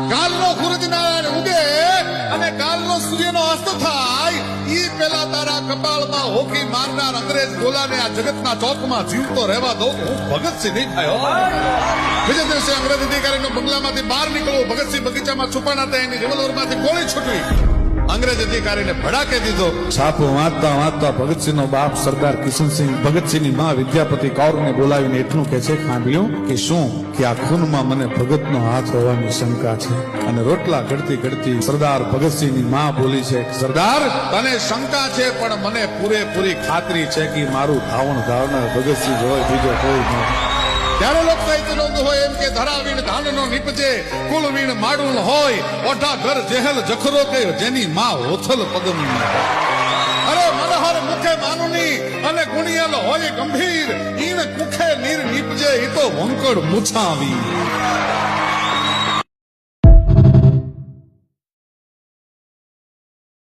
કાલનો સૂરજનારાયણ ઉગે અને કાલનો સૂર્યનો અસ્ત થાય ઈ પેલા તારા કપાળમાં હોકી મારનાર અંગ્રેજ ગોલાને આ જગતના ચોકમાં જીવતો રહેવા દો. હું ભગતસિંહ નહીં થયો. બીજા દિવસે અંગ્રેજ અધિકારીનો બંગલામાંથી બહાર નીકળવું, ભગતસિંહ બગીચામાં છુપાણા હતા, એની રિવોલ્વરમાંથી ગોળી છૂટવી. અંગ્રેજ અધિકારીને ભડાકે દીધો. છાપો વાંચતા વાંચતા ભગતસિંહનો બાપ સરદાર કિશનસિંહ ભગતસિંહની માં વિદ્યાપતિ કૌરને બોલાવીને એટલું કહે છે, ખાંભ્યું કે શું કે આ ખૂનમાં મને ભગતનો હાથ હોવાની શંકા છે. અને રોટલા ઘડતી ઘડતી સરદાર ભગતસિંહની માં બોલી છે, સરદાર તને શંકા છે પણ મને પૂરેપૂરી ખાતરી છે કે મારું ધાવણ ધારનાર ભગતસિંહ હોય, બીજો કોઈ નહીં. ત્યારે લોક સાહિત્ય નો હોય એમ કે ધરાવીણ ધાનનો નીપજે, કુલવીણ માડુલ હોય, ઓઢા ઘર જેહલ જખરો કે જેની માં હોથલ પદમ. અરે મનહર મુખે માનુની અને ગુણિયલ હોય ગંભીર, ઈણ કુખે નીર નીપજે ઈ તો વંકડ મુછાવી.